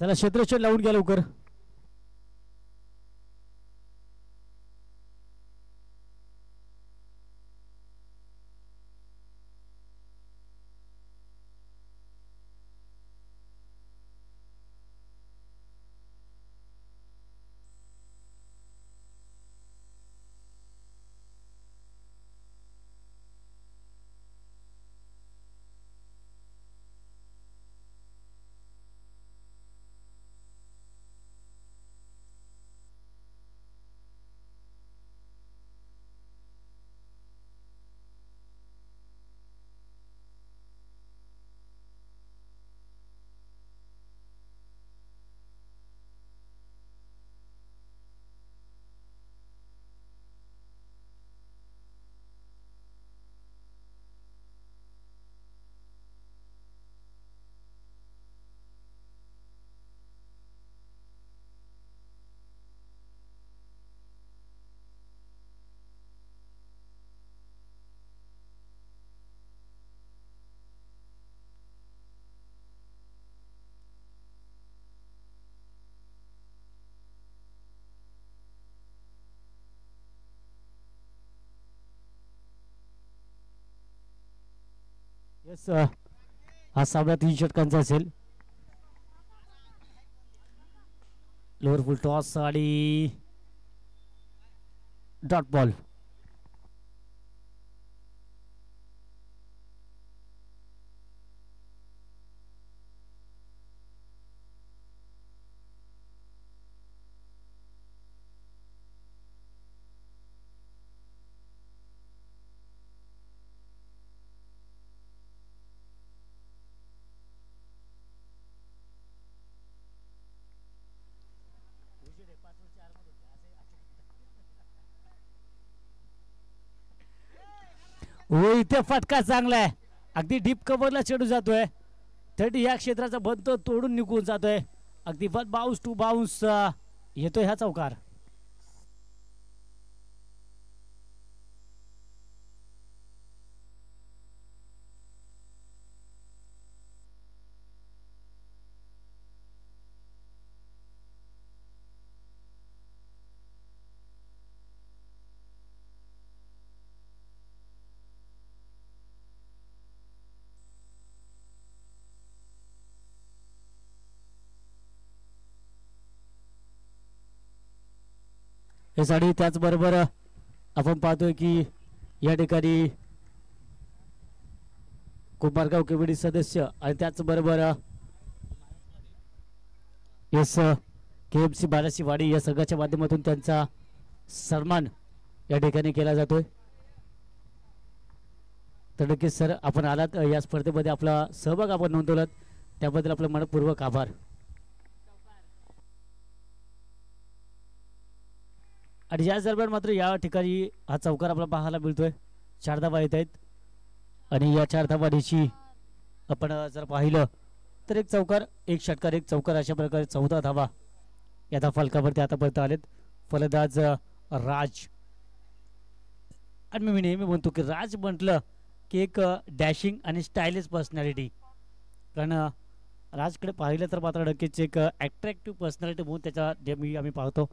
चला क्षेत्ररक्षण लावून घ्या लवकर. यस हा सामना 3 षटकांचा असेल. लोअर फुल टॉस आणि डॉट बॉल. हो इथे फटका चांगला आहे. अगदी डीप कव्हरला चेंडू जातोय. 30 या क्षेत्राचा बंद तोडून निघून जातोय. अगदी बाउन्स टू बाउन्स येतोय हा चौकार. यासाठी त्याचबरोबर आपण पाहतोय की या ठिकाणी कुंभारगाव कमिटी सदस्य आणि त्याचबरोबर एस KMC बालासी वाडी या संघाच्या माध्यमातून त्यांचा सन्मान या ठिकाणी केला जातोय. तर नक्कीच सर आपण आलात या स्पर्धेमध्ये आपला सहभाग आपण नोंदवलात त्याबद्दल आपलं मनपूर्वक आभार. आणि याच दरम्यान मात्र या ठिकाणी हा चौकार आपला पाहायला मिळतोय. 4 धावा येत आहेत आणि या 4 धावांची आपण जर पाहिलं तर एक चौकार एक षटकार एक चौकार अशा प्रकारे 14 धावा या फलकावरती आतापर्यंत आलेत. फलंदाज राज. आणि मी नेहमी म्हणतो की राज म्हटलं की एक डॅशिंग आणि स्टायलिश पर्सनॅलिटी. कारण राजकडे पाहिलं तर मात्र नक्कीच एक ॲट्रॅक्टिव्ह पर्सनॅलिटी म्हणून त्याच्या नेहमी आम्ही पाहतो.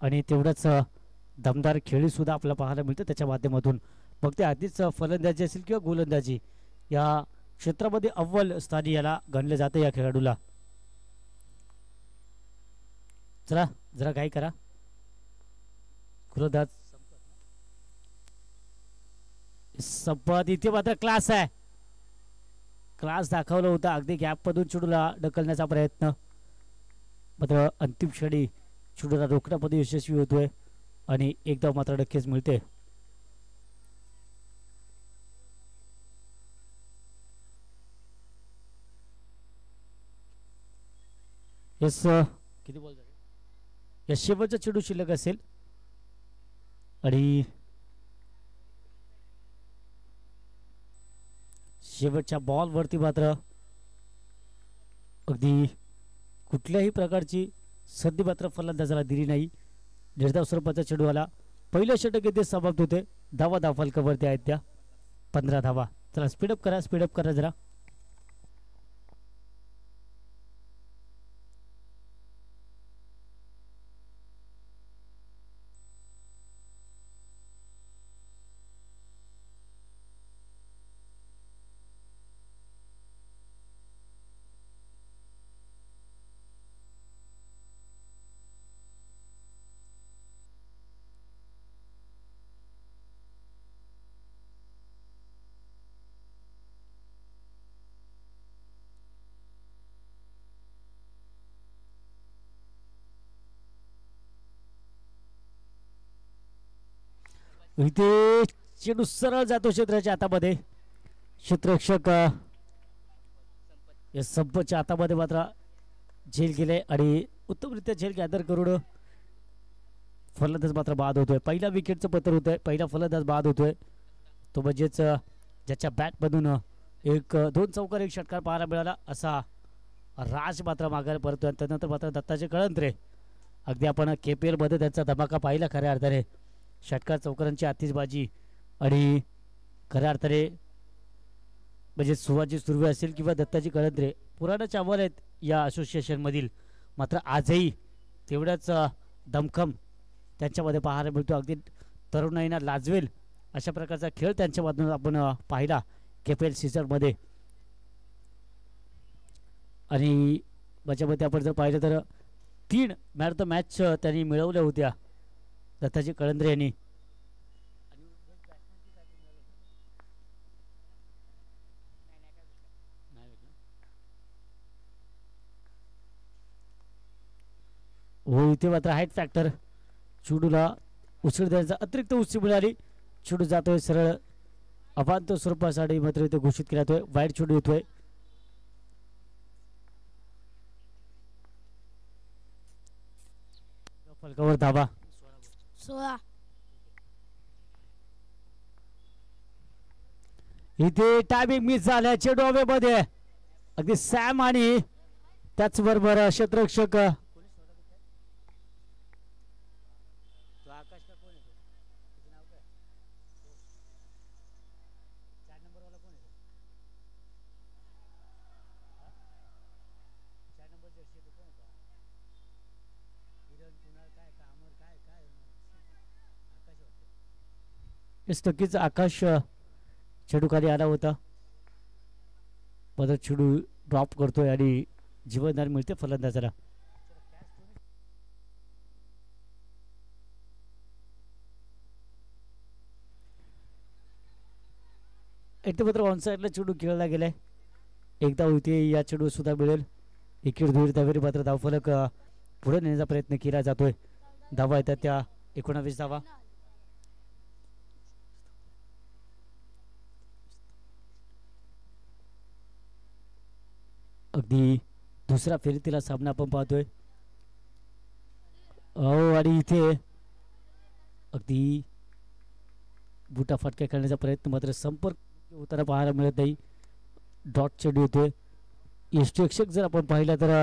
आणि तेवढंच दमदार खेळी सुद्धा आपल्याला पाहायला मिळतं त्याच्या माध्यमातून. मग ते आधीच फलंदाजी असेल किंवा गोलंदाजी या क्षेत्रामध्ये अव्वल स्थानी याला गणले जाते या खेळाडूला. चला जरा काय करा. गोलंदाज संपत. इथे मात्र क्लास आहे. क्लास दाखवला होता. अगदी गॅपमधून चेंडूला ढकलण्याचा प्रयत्न मात्र अंतिम क्षणी चेंडूला रोखण्यामध्ये यशस्वी होतोय आणि एकदा मात्र नक्कीच मिळते. यस किती बॉल झाले. या शेवटचा चेंडू शिल्लक असेल आणि शेवटच्या बॉलवरती मात्र अगदी कुठल्याही प्रकारची संधी मात्र फलंदाजाला दिली नाही. निर्धाव स्वरूपाचा चेंडू आला. पहिलं षटक येथे समाप्त होते. धावा फलकावरती आहेत त्या 15 धावा. चला स्पीडअप करा जरा. इथे चेंडू सरळ जातो क्षेत्राच्या हातामध्ये. क्षेत्ररक्षक या संपच्या हातामध्ये मात्र झेल गेले आणि उत्तमरित्या झेल गॅदर करून फलंदाज मात्र बाद होतोय. पहिल्या विकेटचं पत्र होतंय, पहिला फलंदाज बाद होतोय तो म्हणजेच ज्याच्या बॅटमधून एक 2 चौकार 1 षटकार पाहायला मिळाला असा राज मात्र मागायला परतोय. त्यानंतर मात्र दत्ताचे कळंत्रे अगदी आपण KPL मध्ये त्यांचा धमाका पाहिला खऱ्या अर्थाने. षटकार चौकारांची आतिषबाजी आणि खऱ्या अर्थाने म्हणजे सुभाजी सुर्वे असेल किंवा दत्ताजी कळंत्रे पुराणा चावल आहेत या असोसिएशन मधील. मात्र आजही तेवढ्याच दमखम त्यांच्यामध्ये पाहायला मिळतो. अगदी तरुणाईंना लाजवेल अशा प्रकारचा खेळ त्यांच्या मधून आपण पाहिला KPL सीझनमध्ये. आणि माझ्यामध्ये आपण जर पाहिलं तर 3 मॅन ऑफ द मॅच त्यांनी मिळवल्या होत्या दत्ताजी कळंत्रे यांनी. हो इथे मात्र हाईट फॅक्टर चेंडूला उचल देण्याचा अतिरिक्त उंची मिळाली. चेंडू जातोय सरळ अवांतर स्वरूपासाठी मात्र इथे घोषित केला जातोय. वाईट चेंडू येतोय. फलकावर धावा 16. इथे टायमिंग मिस झालाय चेंडू हवेमध्ये. अगदी सॅम आणि त्याचबरोबर क्षेत्ररक्षक नक्कीच आकाश चेंडू खाली आला होता. परत चेंडू ड्रॉप करतोय आणि जीवनदान मिळते फलंदाजाला. इथे मात्र ऑनसाईडला चेंडू खेळला गेलाय. एकदा होती या चेंडू सुद्धा मिळेल. विकेट दूर धावेरी मात्र धावफलक पुढे नेण्याचा प्रयत्न केला जातोय. धावा येतात त्या 19 धावा. अगदी दुसरा फेरीतीला सामना आपण पाहतोय. आणि इथे अगदी बुटा फटका करण्याचा प्रयत्न मात्र संपर्क होताना पाहायला मिळत नाही. डॉट चेंडू येतोय. यष्टीरक्षक जर आपण पाहिला तर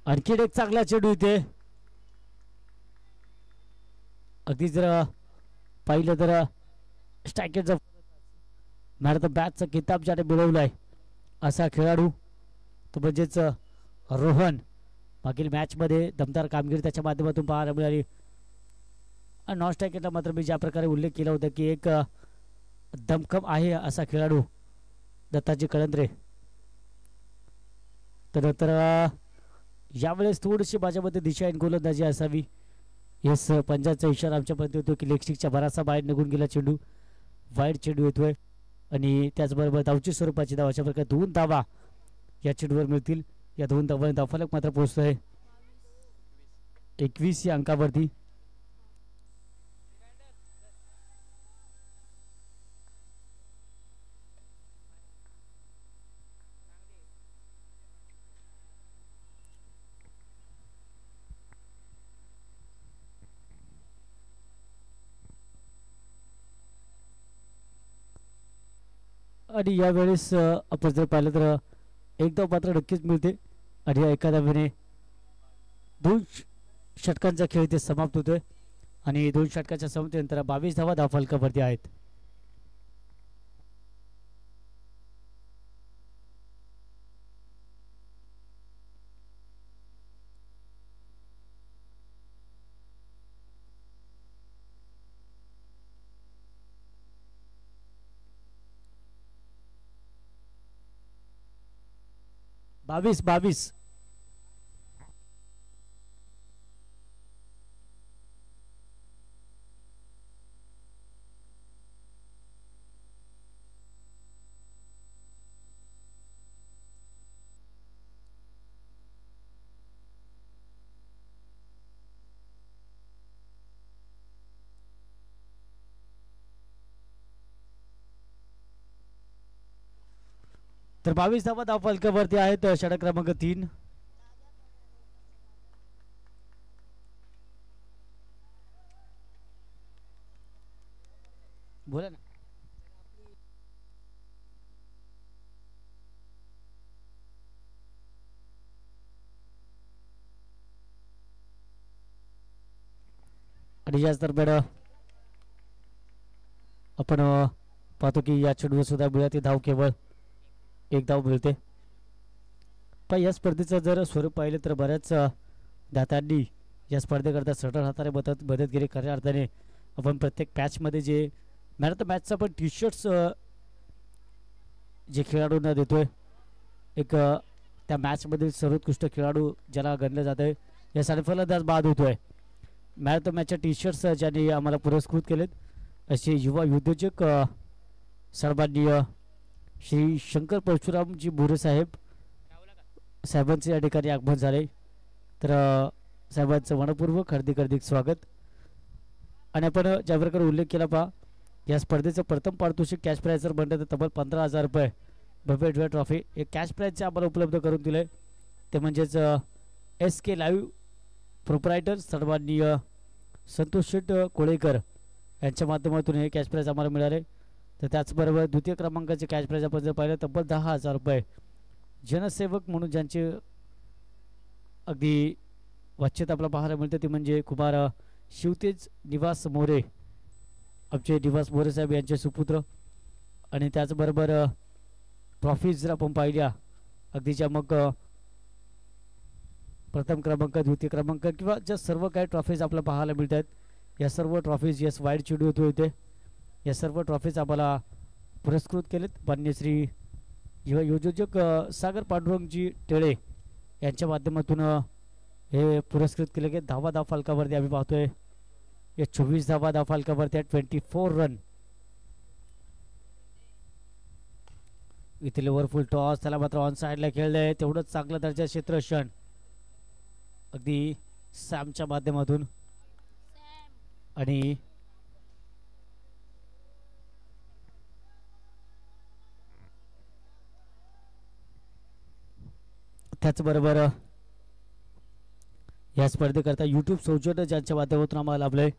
आणखी एक चांगला चेंडू इथे. अगदी जर पाहिलं तर स्ट्रायकरचा मॅन ऑफ द मॅचचा किताब ज्याने मिळवलाय असा खेळाडू तो म्हणजेच रोहन. मागील मॅचमध्ये दमदार कामगिरी त्याच्या माध्यमातून पाहायला मिळाली. नॉन स्ट्रायकरला मात्र मी ज्या प्रकारे उल्लेख केला होता की एक दमखम आहे असा खेळाडू दत्ताजी कळंत्रे. तर यावेळेस थोडीशी माझ्यामध्ये दिशाहीन गोलंदाजी असावी येस पंजाबचा इशारा आमच्यापर्यंत होतो की लेगस्टिकच्या बराचसा बाहेर निघून गेला चेंडू. वाईट चेंडू येतोय आणि त्याचबरोबर धावची स्वरूपाची धाव अशा प्रकारे 2 धावा या चेंडूवर मिळतील. या 2 धावांनी धावफलक मात्र पोहोचतोय 21 या अंकावरती. आणि यावेळेस आपण जर पाहिलं तर एक धाव मात्र नक्कीच मिळते आणि एका धावेने 2 षटकांचा खेळ इथे समाप्त होतोय आणि 2 षटकाच्या समाप्तीनंतर 22 धावा धावफलकावरती आहेत. बावीस तर 22 धावा धाव फलकावरती आहेत षटक क्रमांक 3. बोला ना. आणि याच दरम्यान आपण पाहतो की या चेंडूवर सुद्धा मिळते धाव केवळ एक धाव मिळते. पण या स्पर्धेचं जर स्वरूप पाहिलं तर बऱ्याच दात्यांनी या स्पर्धेकरता सटल हाताने मदतगिरी खऱ्या अर्थाने आपण प्रत्येक मॅचमध्ये जे मॅन ऑफ द मॅचचा पण टी शर्ट्स जे खेळाडूंना देतोय एक त्या मॅचमधील सर्वोत्कृष्ट खेळाडू ज्याला गणलं जात आहे यासाठी फलंदाज बाद होतोय. मॅन ऑफ द मॅचच्या टी शर्ट्स ज्यांनी आम्हाला पुरस्कृत केलेत असे युवा उद्योजक सन्माननीय श्री शंकर परशुरामजी मोरे साहेबांचे या ठिकाणी आगमन झाले. तर साहेबांचं मनपूर्वक हार्दिक स्वागत. आणि आपण ज्या प्रकारे उल्लेख केला पहा या स्पर्धेचं प्रथम पारितोषिक कॅश प्राइज जर म्हणलं तर तब्बल 15,000 रुपये भव्य ट्रॉफी एक कॅश प्राइजचे आम्हाला उपलब्ध करून दिले. ते म्हणजेच SK लाईव्ह प्रोप्रायटर सन्माननीय संतोष शेठ कोळेकर यांच्या माध्यमातून हे कॅश प्राइज आम्हाला मिळाले. तर त्याचबरोबर द्वितीय क्रमांकाचे कॅश प्राइज आपण जर पाहिलं तब्बल 10,000 रुपये जनसेवक म्हणून ज्यांचे अगदी वाच्यता आपल्याला पाहायला मिळते ते म्हणजे कुमार शिवतेज निवास मोरे आमचे निवास मोरे साहेब यांचे सुपुत्र. आणि त्याचबरोबर ट्रॉफीज जर आपण पाहिल्या अगदीच्या मग प्रथम क्रमांक द्वितीय क्रमांक किंवा ज्या सर्व काही ट्रॉफीज आपल्याला पाहायला मिळत आहेत या सर्व ट्रॉफीज यस वाईड चेंडू होतो इथे या सर्व ट्रॉफीज आम्हाला पुरस्कृत केलेत. मान्य श्री युवा योजक सागर पांडुरंगजी टेळे यांच्या माध्यमातून हे पुरस्कृत केले गेले. धाव फलकावरती आम्ही पाहतोय या 24 धाव फलकावरती 24 रन. इथे ओव्हरफुल टॉस त्याला मात्र ऑन साईडला खेळलंय तेवढंच चांगलं दर्जा क्षेत्ररक्षण अगदी सॅमच्या माध्यमातून. आणि त्याचबरोबर या स्पर्धेकरता यूट्यूब सौजन्य ज्यांच्या माध्यमातून आम्हाला लाभलंय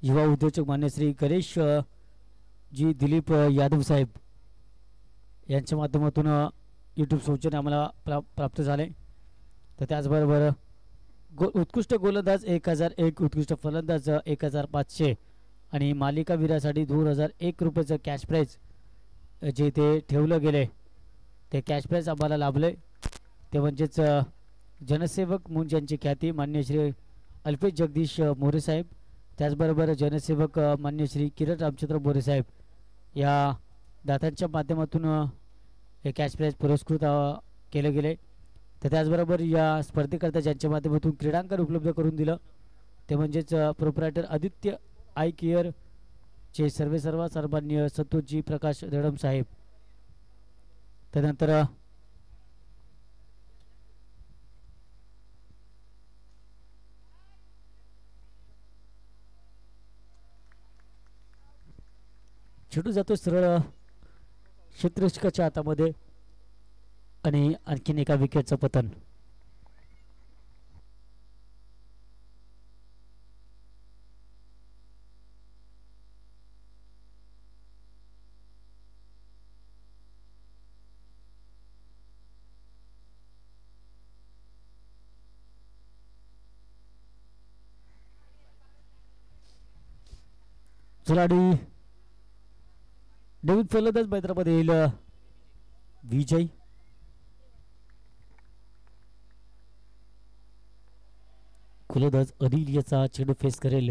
युवा उद्योजक मान्य श्री गणेश जी दिलीप यादव साहेब यांच्या माध्यमातून यूट्यूब सौजन्य आम्हाला प्राप्त झाले. तर त्याचबरोबर उत्कृष्ट गोलंदाज 1001 उत्कृष्ट फलंदाज 1500 आणि मालिकावीरासाठी 2001 रुपयाचं कॅश प्राइज जे ते ठेवलं गेले ते कॅश प्राइज आम्हाला लाभले. ते म्हणजेच जनसेवक म्हणून ज्यांची ख्याती मान्य श्री अल्पेश जगदीश मोरे साहेब त्याचबरोबर जनसेवक मान्य श्री किरण रामचंद्र मोरे साहेब या दात्यांच्या माध्यमातून हे कॅश प्राइज पुरस्कृत केले गेले. तर त्याचबरोबर या स्पर्धेकरता ज्यांच्या माध्यमातून क्रीडांगण उपलब्ध करून दिलं ते म्हणजेच प्रोप्रायटर आदित्य आय केअर चे सर्वेसर्वा सन्माननीय संतोषजी प्रकाश रेडम साहेब. त्यानंतर चेंडू जातो सरळ क्षेत्ररक्षकाच्या हातामध्ये आणि आणखीन एका विकेटचं पतन. खिलाडी नवीन फलंदाज मैदानामध्ये येईल विजय. फलंदाज अनिल याचा चेंडू फेस करेल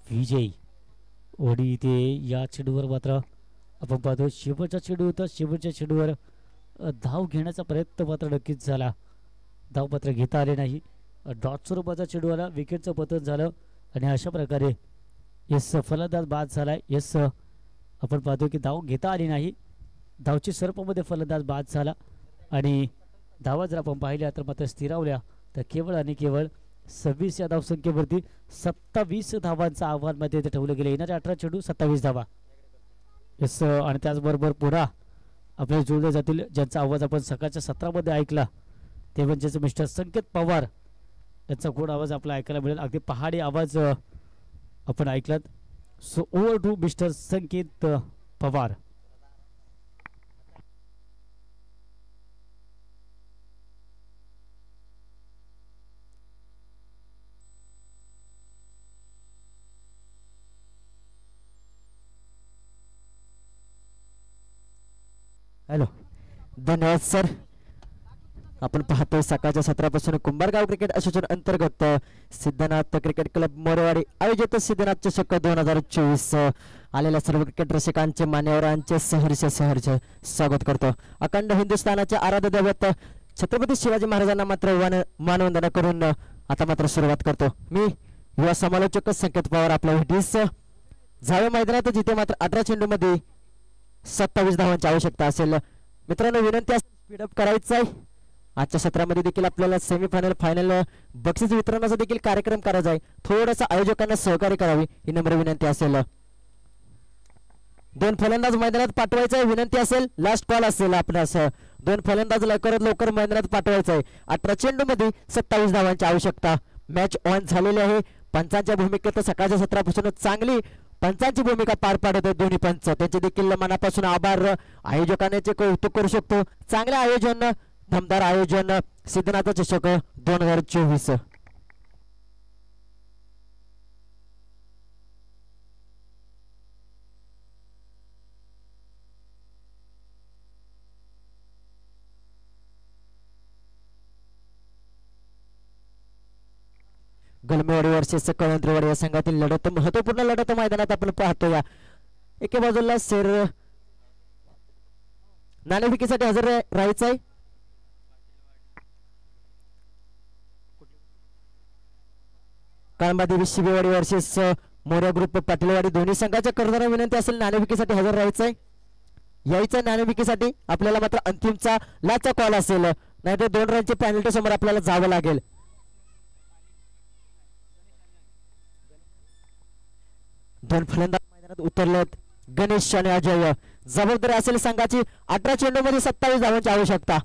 विजय. ओढी इथे या चेंडूवर मात्र आपण पाहतो शेवटचा चेंडू होता. शेवटच्या चेंडूवर धाव घेण्याचा प्रयत्न मात्र नक्कीच झाला. धाव मात्र घेता आले नाही. डॉट स्वरूपाचा चेंडू आला विकेटचं पतन झालं आणि अशा प्रकारे यस फलंदाज बाद झालाय. यस आपण पाहतो की धाव घेता आली नाही. धावची सर्पमध्ये फलंदाज बाद झाला आणि धावा जर आपण पाहिल्या तर मात्र स्थिरावल्या तर केवळ आणि केवळ 26 या धावसंख्येवरती 27 धावांचं आव्हान मध्ये ठेवलं गेलं. येणारे 18 चेंडू 27 धावा. यस आणि त्याचबरोबर पुन्हा आपल्याला जोडले जातील, ज्यांचा आवाज आपण सकाळच्या सत्रामध्ये ऐकला ते म्हणजे मिस्टर संकेत पवार यांचा गोड आवाज आपला ऐकायला मिळेल. अगदी पहाडी आवाज आपण ऐकलात. So over to mister Sanket Pawar. Hello, धन्यवाद सर. आपण पाहतोय सकाळच्या सत्रापासून कुंभारगाव क्रिकेट असोसिएशन अंतर्गत सिद्धनाथ क्रिकेट क्लब मोरेवाडी आयोजित सिद्धनाथ चषक 2024 आलेल्या सर्व क्रिकेट रसिकांचे मान्यवरांचे सहर्ष स्वागत करतो. अखंड हिंदुस्थानाचे आराध्य दैवत छत्रपती शिवाजी महाराजांना मात्र मानवंदना करून आता मात्र सुरुवात करतो. मी युवा समालोचक संकेत पवार आपल्या भेटीस झावे मैदानात, जिथे मात्र 18 चेंडूमध्ये 27 धावांची आवश्यकता असेल. मित्रांनो, विनंती असेल स्पीडअप करायचं आहे. आजच्या सत्रामध्ये देखील आपल्याला सेमीफायनल फायनल बक्षीस वितरणाचा देखील कार्यक्रम करायचा आहे. थोडासा आयोजकांना सहकार्य करावी ही नम्र विनंती असेल. 2 फलंदाज मैदानात पाठवायचा आहे, विनंती असेल. लास्ट कॉल असेल आपणास. 2 फलंदाज लवकर मैदानात पाठवायचा आहे. 18 चेंडूमध्ये 27 धावांची आवश्यकता. मॅच ऑन झालेली आहे. पंचांच्या भूमिकेत सकाळच्या सत्रापासून चांगली पंचांची भूमिका पार पाडत आहेत दोन्ही पंच. त्यांचे देखील मनापासून आभार. आयोजकांचे कौतुक करू शकतो. चांगले आयोजन, दमदार आयोजन. सिद्धनाथ चषक 2024. गलमेवाडी वर्सेस कळंद्रवाडी या संघातील लढत, महत्वपूर्ण लढत मैदानात आपण पाहतो. या एके बाजूला शेर नाणेफेकीसाठी हजर राहायचं आहे. काळंबादेवी शिबेवाडी वर्सेस मोर्या ग्रुप पाटीलवाडी दोन्ही संघाच्या कर्णधार विनंती असेल नाणेफेकीसाठी हजर राहायचं आहे. यायचं नाणेफेकीसाठी आपल्याला मात्र अंतिमचा लाचा कॉल असेल, नाहीतर 2 रनची पेनल्टी समोर आपल्याला जावं लागेल. दोन फलंदाज मैदानात उतरलेत. गणेश आणि अजय. जबाबदारी असेल संघाची. 18 चेंडूमध्ये 27 धावांची आवश्यकता.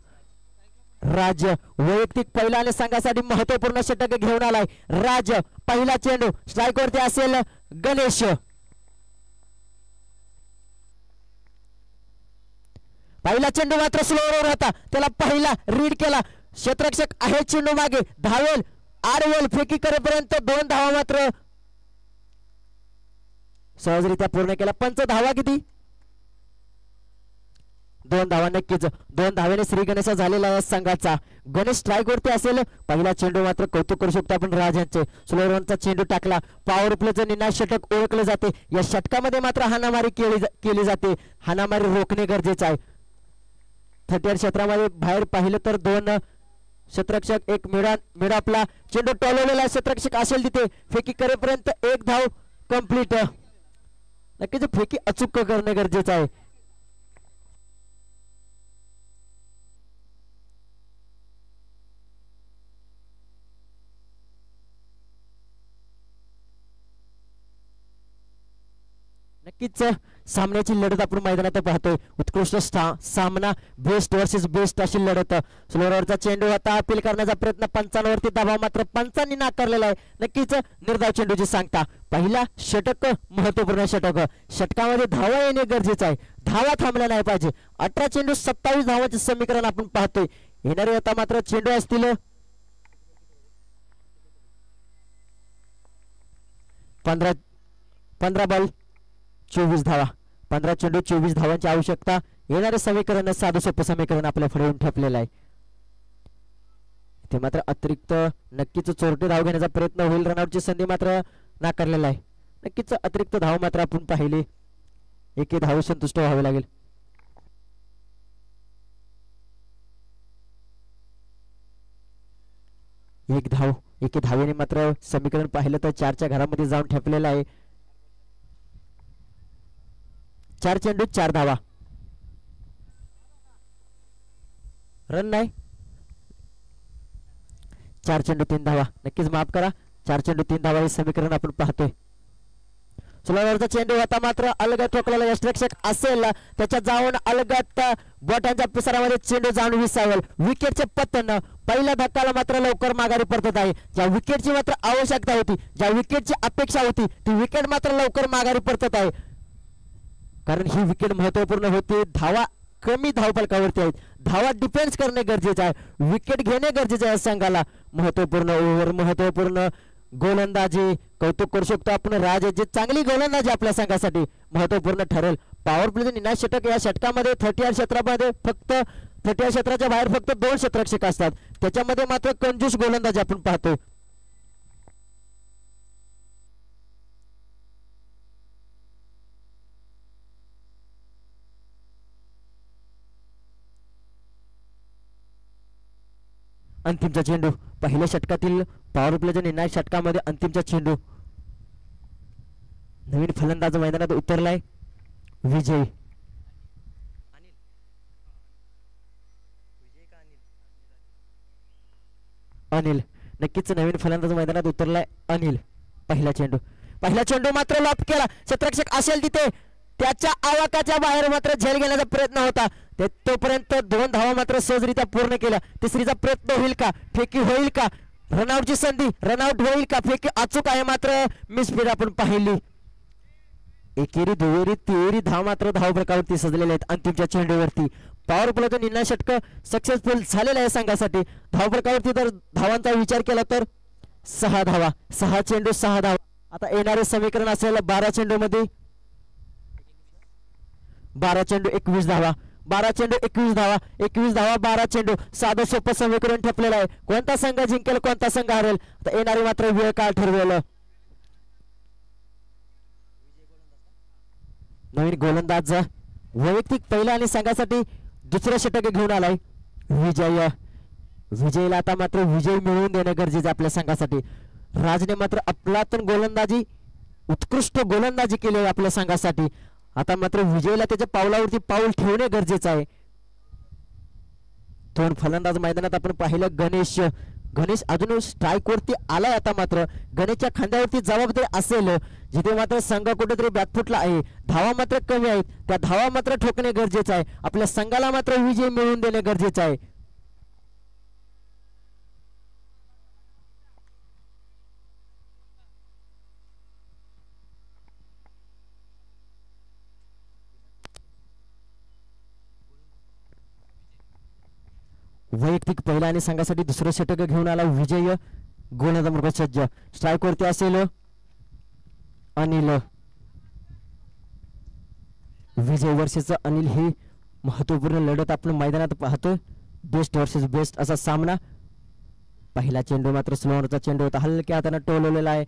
राज वैयक्तिक पहिला आणि संघासाठी महत्वपूर्ण षटक घेऊन आलाय. राज पहिला चेंडू स्ट्राइक वरती असेल. गणेश पहिला चेंडू मात्र स्लोवर होता, त्याला पहिला रीड केला. क्षेत्ररक्षक आहे चेंडू मागे, धावेल आडवेल फेकी करेपर्यंत 2 धावा मात्र सहजरित्या पूर्ण केला. पंच धावा किती? 2 धावा नक्कीच. 2 धावेने श्री गणेश झालेला आहे संघाचा. गणेश स्ट्राइक वरती असेल. पहिला चेंडू मात्र कौतुक करू शकतो आपण राजांचे. स्लोवरचा चेंडू टाकला. पॉवर प्लेचं निनाद षटक ओळखलं जाते. या षटकामध्ये मात्र हाणामारी केली जाते. हाणामारी रोखणे गरजेचे आहे. 30 क्षेत्रामध्ये बाहेर पाहिलं तर 2 क्षेत्ररक्षक, एक मिडापला चेंडू टोलवलेला क्षेत्ररक्षक असेल तिथे. फेकी करेपर्यंत 1 धाव कंप्लीट. नक्कीच फेकी अचूक करणे गरजेचं आहे. नक्कीच सामन्याची लढत आपण मैदानात पाहतोय. उत्कृष्ट सामना, बेस्ट वर्सेस बेस्ट अशी लढत. स्लोवरचा चेंडू आता अपील करण्याचा प्रयत्न, पंचांवरती दबाव मात्र पंचांनी नाकारलेला आहे. नक्कीच निर्धाव चेंडूची सांगता. पहिला षटक महत्वपूर्ण षटक. षटकामध्ये धावा येणे गरजेचं आहे. धावा थांबल्या नाही पाहिजे. 18 चेंडू 27 धावांचे समीकरण आपण पाहतोय. येणारे आता मात्र चेंडू असतील 15 बॉल 24 धावा. 15 चेंडू 24 धावांची आवश्यकता. येणारे समीकरण साधं सोपं समीकरण आपल्या पुढे येऊन ठेपलेलं आहे. ते मात्र अतिरिक्त नक्कीच चोरटे धाव घेण्याचा प्रयत्न होईल. रनआउटची संधी मात्र नाकारलेला आहे. नक्कीच अतिरिक्त धाव मात्र आपण पाहिले. एके धाव संतुष्ट व्हावे लागेल. एक धाव एके धावेने मात्र समीकरण पाहिलं तर 4च्या घरामध्ये जाऊन ठेपलेलं आहे. 4 चेंडू 4 धावा. रन नाही. 4 चेंडू 3 धावा. नक्कीच माफ करा, 4 चेंडू 3 धावा हे समीकरण आपण पाहतोय. स्लोवरचा चेंडू होता मात्र अलगद ठोकलेला यष्टरक्षक असेल त्याच्या जाऊन अलगद बोटांच्या पिसारामध्ये चेंडू जाऊन विसावेल. विकेटचे पतन पहिल्या धक्काला मात्र लवकर माघारी परतत आहे. ज्या विकेटची मात्र आवश्यकता होती, ज्या विकेटची अपेक्षा होती, ती विकेट मात्र लवकर माघारी परतत आहे. कारण ही विकेट महत्वपूर्ण होती. धावा कमी धावफलकावरती आहेत, धावा डिफेन्स करणे गरजेचे आहे, विकेट घेणे गरजेचे आहे. संघाला महत्वपूर्ण ओव्हर, महत्वपूर्ण गोलंदाजी कौतुक करू शकतो आपण. राजाची चांगली गोलंदाजी आपल्या संघासाठी महत्वपूर्ण ठरेल. पॉवर प्ले निनाद षटक या षटकामध्ये 30 क्षेत्रामध्ये फक्त 30 क्षेत्राच्या बाहेर फक्त 2 क्षेत्ररक्षक असतात, त्याच्यामध्ये मात्र कंजूस गोलंदाजी आपण पाहतो. अंतिमचा चेंडू पहिल्या षटकातील पॉवर प्लेच्या निर्णायक षटकामध्ये अंतिमचा चेंडू. नवीन फलंदाज मैदानात उतरलाय विजय. अनिल नक्कीच नवीन फलंदाज मैदानात उतरलाय अनिल. पहिला चेंडू मात्र लॉप केला. क्षेत्ररक्षक असेल तिथे त्याच्या आवाकाच्या बाहेर मात्र झेल घेण्याचा प्रयत्न होता, तोपर्यंत 2 धावा मात्र सहजरित्या पूर्ण केल्या. तिसरीचा प्रयत्न होईल का, फेकी होईल का, रनआउटची संधी, रनआउट होईल का, फेकी अचूक आहे मात्र मिसफीड आपण पाहिली. एकेरी दुहेरी तिहेरी धाव मात्र धावफलकावरती सजलेले आहेत. अंतिमच्या चेंडूवरती पॉवर प्लेचं निर्णायक षटक सक्सेसफुल झालेलं आहे संघासाठी. धावफलकावरती जर धावांचा विचार केला तर 6 धावा, 6 चेंडू 6 धावा. आता येणारे समीकरण असेल 12 चेंडू मध्ये 12 चेंडू 21 धावा, 12 चेंडू 21 धावा, 21 धावा 12 चेंडू. साधं सोपं समीकरण ठेपलेलं आहे. कोणता संघ जिंकेल, कोणता संघ हरेल, आता येणारी मात्र वेळ काळ ठरवेल. नवीन गोलंदाज वैयक्तिक पहिला आणि संघासाठी दुसरं षटक घेऊन आलाय विजय. विजयला आता मात्र विजय मिळवून देणं गरजेचं आपल्या संघासाठी. राजने मात्र अफलातून गोलंदाजी, उत्कृष्ट गोलंदाजी केली आहे आपल्या संघासाठी. आता मात्र विजयला त्याच्या पावलावरती पाऊल ठेवणे गरजेचं आहे. 2 फलंदाज मैदानात आपण पाहिलं. गणेश अजून स्ट्राईक वरती आलाय. आता मात्र गणेशच्या खांद्यावरती जबाबदारी असेल, जिथे मात्र संघ कुठेतरी बॅकफुटला आहे, धावा मात्र कमी आहेत, त्या धावा मात्र ठोकणे गरजेचं आहे. आपल्या संघाला मात्र विजय मिळवून देणे गरजेचं आहे. वैयक्तिक पहिला आणि संघासाठी दुसरं षटक घेऊन आला विजय. गोलंदाज मार्ग सज्ज, स्ट्राईक वरती असेल अनिल. विजय वर्सेस अनिल ही महत्वपूर्ण लढत आपण मैदानात पाहतोय. बेस्ट वर्सेस बेस्ट असा सामना. पहिला चेंडू मात्र स्लोवरचा चेंडू होता, हलक्या हाताने टोलवलेला आहे,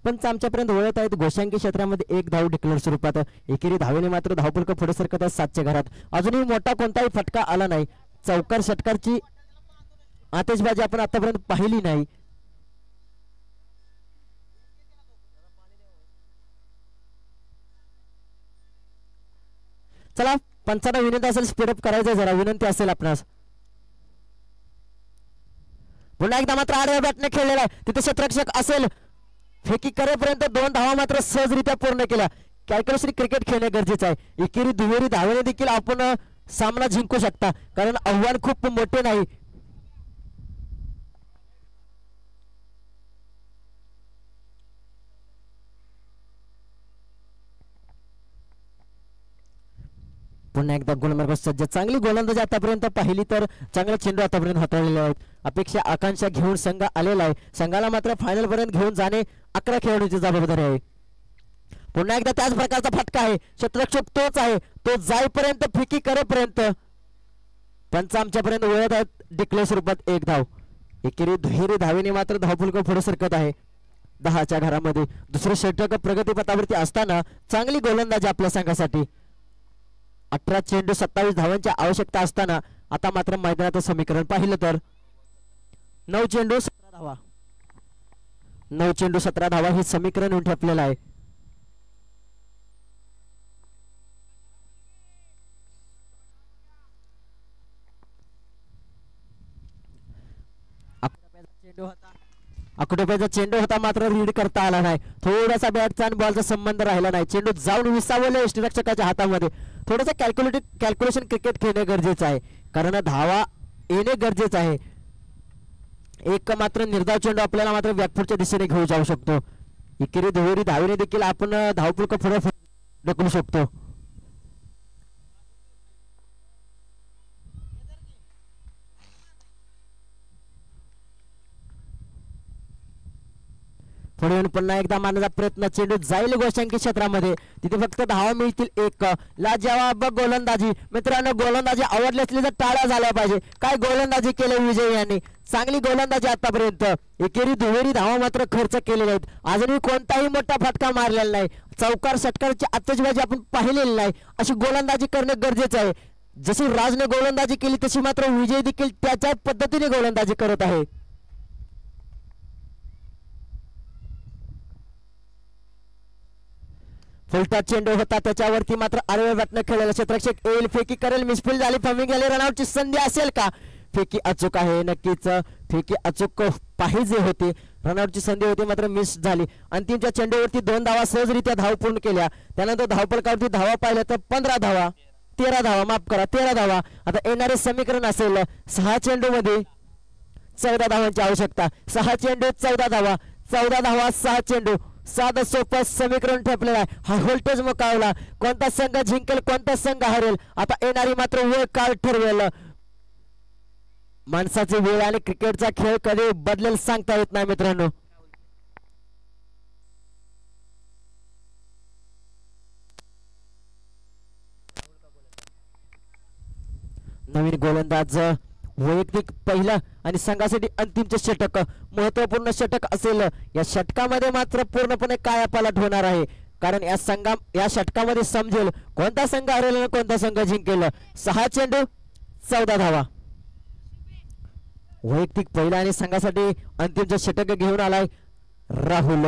पण आमच्यापर्यंत वळत आहेत. गोशांकी क्षेत्रामध्ये 1 धाव डिक्लेअर स्वरूपात. एकेरी धावेने मात्र धावफलक पुढे सरकत आहे 7च्या घरात. अजूनही मोठा कोणताही फटका आला नाही. चौकार षटकारची आतिषबाजी आपण आतापर्यंत पाहिली नाही. चला पंचांना विनंती असेल स्पीडअप करायचं, जरा विनंती असेल आपणास. पुन्हा एकदा मात्र आडव्या बॅटने खेळलेला आहे, तिथे क्षेत्ररक्षक असेल, फेकी करेपर्यंत 2 धावा मात्र सहजरित्या पूर्ण केल्या. कॅल्क्युलेशन क्रिकेट खेळणे गरजेचं आहे. एकेरी दुहेरी धावेने देखील आपण सामना जिंकू शकता, कारण आव्हान खूप मोठे नाही. पुन्हा एकदा गोलंदाज सज्ज. चांगली गोलंदाजी आतापर्यंत पाहिली तर चांगले चेंडू आतापर्यंत हाताळलेले आहेत. अपेक्षा आकांक्षा घेऊन संघ आलेला आहे. संघाला मात्र फायनल पर्यंत घेऊन जाणे 11 खेळाडूंची जबाबदारी आहे. पुन्हा एकदा त्याच प्रकारचा फटका आहे. क्षेत्ररक्षक तोच आहे, तो जाईपर्यंत फेकी करेपर्यंत पंच आमच्यापर्यंत वळत आहेत. डिक्लेअर स्वरूपात 1 धाव. एकेरी दुहेरी धावेने मात्र धावफलक पुढे सरकत आहे 10च्या घरामध्ये. दुसरे षटक प्रगतीपथावरती असताना चांगली गोलंदाजी आपल्या संघासाठी. 18 चेंडू 27 धावांची आवश्यकता असताना आता मात्र मैदानाचं समीकरण पाहिलं तर 9 चेंडू 17 धावा. 9 चेंडू 17 धावा हे समीकरण येऊन ठेपलेलं आहे. आकडोबाचा चेंडू होता मात्र रीड करता आला नाही. थोडासा बॅटचा आणि बॉलचा संबंध राहिला नाही. चेंडू जाऊन विसावलं यष्टीरक्षकाच्या हातामध्ये. थोडंसं कॅल्क्युलेशन क्रिकेट खेळणे गरजेचं आहे कारण धावा येणे गरजेचं आहे. एक मात्र निर्धाव चेंडू आपल्याला मात्र बॅकफुटच्या दिशेने घेऊन जाऊ शकतो. एकेरी दुहेरी धावीने देखील आपण धावपुलक पुढे ढकलू शकतो. पुढे येऊन पुन्हा एकदा मारण्याचा प्रयत्न. चेंडू जाईल गोशांकी क्षेत्रामध्ये. तिथे फक्त धावा मिळतील एक. लाजवाब गोलंदाजी. मित्रांनो गोलंदाजी आवडली असली तर टाळ्या झाल्या पाहिजे. काय गोलंदाजी केली विजय यांनी. चांगली गोलंदाजी आतापर्यंत. एकेरी दुहेरी धावा मात्र खर्च केलेले आहेत. अजूनही कोणताही मोठा फटका मारलेला नाही. चौकार षटकाराची आतषबाजी आपण पाहिलेली नाही. अशी गोलंदाजी करणे गरजेचं आहे. जशी राजने गोलंदाजी केली तशी मात्र विजय देखील त्याच्या पद्धतीने गोलंदाजी करत आहे. फुलटा चेंडू होता त्याच्यावरती मात्र आडव्या बॅटने खेळलेला क्षेत्ररक्षक येईल. फेकी करेल. मिसफील्ड झाली. फमिंग झाली. रनआउटची संधी असेल का. फेकी अचूक आहे. नक्कीच फेकी अचूक पाहिजे होती. रनआउटची संधी होती मात्र मिस झाली. अंतिमच्या चेंडूवरती 2 धावा सहजरित्या धाव पूर्ण केल्या. त्यानंतर धावफलकावरती धावा पाहिल्या तर 15 धावा 13 धावा माफ करा 13 धावा. आता येणारे समीकरण असेल 6 चेंडू मध्ये 14 धावांची आवश्यकता. 6 चेंडू 14 धावा. 14 धावा 6 चेंडू. साधं सोपं समीकरण ठेपलेलं आहे. हा व्होल्टेज मुकावला. कोणता संघ जिंकेल कोणता संघ हरेल आता येणारी मात्र वेळ काळ ठरवेल. माणसाची वेळ आणि क्रिकेटचा खेळ कधी बदलेल सांगता येत नाही मित्रांनो. नवीन गोलंदाज वैयक्तिक पहिला आणि संघासाठी अंतिमचे षटक महत्वपूर्ण षटक असेल. या षटकामध्ये मात्र पूर्णपणे कायापालट होणार आहे कारण या षटकामध्ये समजेल कोणता संघ हरेल आणि कोणता संघ जिंकेल. 6 चेंडू 14 धावा. वैयक्तिक पहिला आणि संघासाठी अंतिमचे षटक घेऊन आलाय राहुल.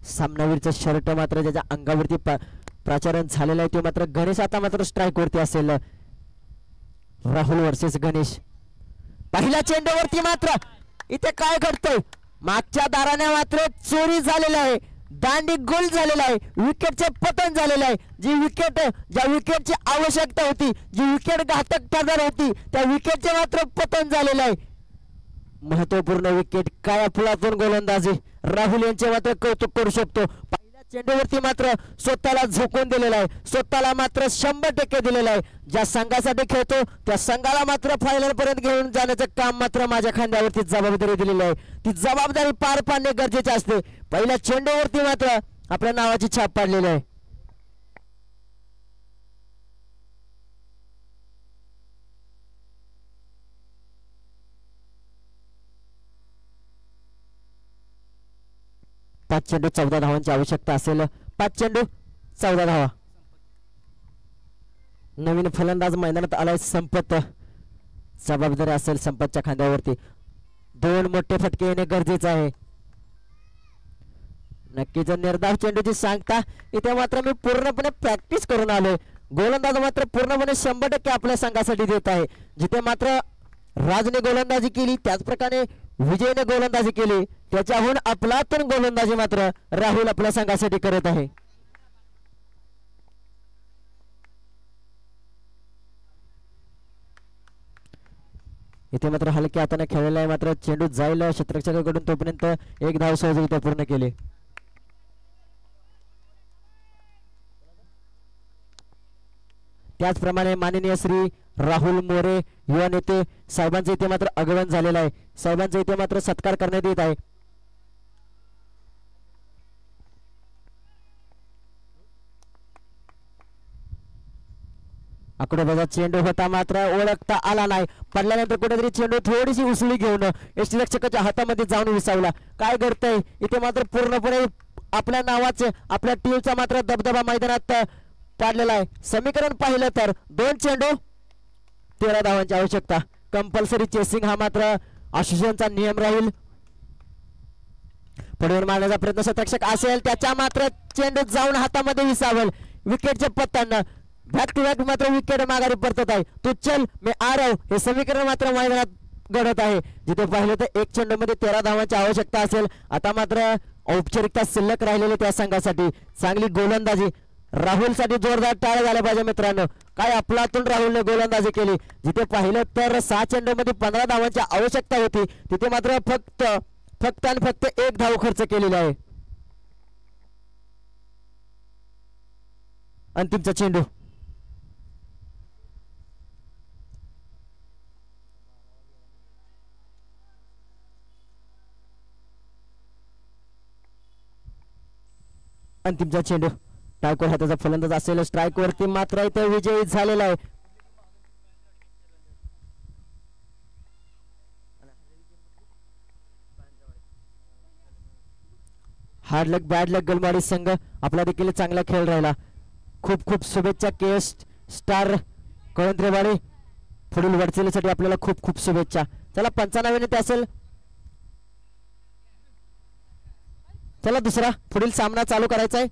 सामनावीरचा शर्ट मात्र ज्याच्या अंगावरती प्राचारण झालेलं आहे ते मात्र गणेश आता मात्र स्ट्राइक वरती असेल. राहुल वर्सेस गणेश. पहिल्या चेंडूवरती मात्र इथे काय घडतंय. मागच्या दाराने मात्र चोरी झालेला आहे. दांडी गोल झालेला आहे. विकेटचे पतन झालेलं आहे. ज्या विकेटची आवश्यकता होती जी विकेट घातक ठरणार होती त्या विकेटचे मात्र पतन झालेलं आहे. महत्वपूर्ण विकेट. काय फुलातून गोलंदाजी. राहुल यांचे मात्र कौतुक करू शकतो. चेंडूवरती मात्र स्वतःला झोकून दिलेला आहे. स्वतःला मात्र 100% दिलेला आहे. ज्या संघासाठी खेळतो त्या संघाला मात्र फायनल पर्यंत घेऊन जाण्याचं काम मात्र माझ्या खांद्यावरती जबाबदारी दिलेली आहे. ती जबाबदारी पार पाडणे गरजेचे असते. पहिल्या चेंडूवरती मात्र आपल्या नावाची छाप पाडलेली आहे. पाच चेंडू 14 धावांची आवश्यकता असेल. 5 चेंडू 14 धावा. नवीन फलंदाज मैदानात आलाय संपत. जबाबदारी असेल संपतच्या खांद्यावरती. 2 मोठे फटके येणे गरजेचे आहे. नक्कीच निर्धाव चेंडूची सांगता इथे मात्र मी पूर्णपणे प्रॅक्टिस करून आलोय. गोलंदाज मात्र पूर्णपणे 100% आपल्या संघासाठी देत आहे. जिथे मात्र राजने गोलंदाजी केली त्याच प्रकारे विजयने गोलंदाजी केली. त्याच्याहून अफलातून गोलंदाजी मात्र राहुल आपल्या संघासाठी करत आहे. इथे मात्र हलक्या हाताने खेळलेला आहे. मात्र चेंडू जाईल क्षेत्ररक्षकाकडून तोपर्यंत 1 धाव सहजरित्या पूर्ण केली. त्याचप्रमाणे माननीय श्री राहुल मोरे युवा नेते साहेबांचे इथे मात्र आगमन झालेलं आहे. साहेबांचा इथे मात्र सत्कार करण्यात येत आहे. आकडोबाचा चेंडू होता मात्र ओळखता आला नाही. पडल्यानंतर कुठेतरी चेंडू थोडीशी उसळी घेऊन यष्टीरक्षकाच्या हातामध्ये जाऊन विसावला. काय घडतंय इथे मात्र पूर्णपणे आपल्या नावाचे आपल्या टीमचा मात्र दबदबा मैदानात पाडलेला आहे. समीकरण पाहिलं तर 2 चेंडू 13 धावांची आवश्यकता. कंपल्सरी चेसिंग हा मात्र आशिषांचा नियम राहील. पुढे मारण्याचा प्रयत्न क्षेत्ररक्षक असेल त्याच्या मात्र चेंडू जाऊन हातामध्ये विसावल. विकेटचे पतन. बॅक टू बॅक मात्र विकेट माघारी परतत आहे. तू चल मी आ रहा हूं हे समीकरण मात्र मैदानात घडत आहे. जिथे पाहिलं तर एक चेंडूमध्ये 13 धावांची आवश्यकता असेल. आता मात्र औपचारिकता शिल्लक राहिलेली त्या संघासाठी. चांगली गोलंदाजी राहुलसाठी जोरदार टाळ्या झाल्या पाहिजे मित्रांनो. काय अफलातून राहुलने गोलंदाजी केली. जिथे पाहिलं तर 6 चेंडूमध्ये 15 धावांची आवश्यकता होती तिथे मात्र फक्त आणि फक्त 1 धाव खर्च केलेला आहे. अंतिमचा चेंडू अंतिमचा चेंडू स्ट्राईकवर हाताचा फलंदाज असेल. स्ट्राईक वरती मात्र इथे विजयी झालेला आहे. हार्ड लक बॅड लक गलमाडी संघ आपला देखील चांगला खेळ राहिला. खूप खूप शुभेच्छा केएस स्टार कळंत्रेवाडी. पुढील वाटचालीसाठी आपल्याला खूप खूप शुभेच्छा. चला 95 ते असेल. चला दुसरा पुढील सामना चालू करायचा आहे.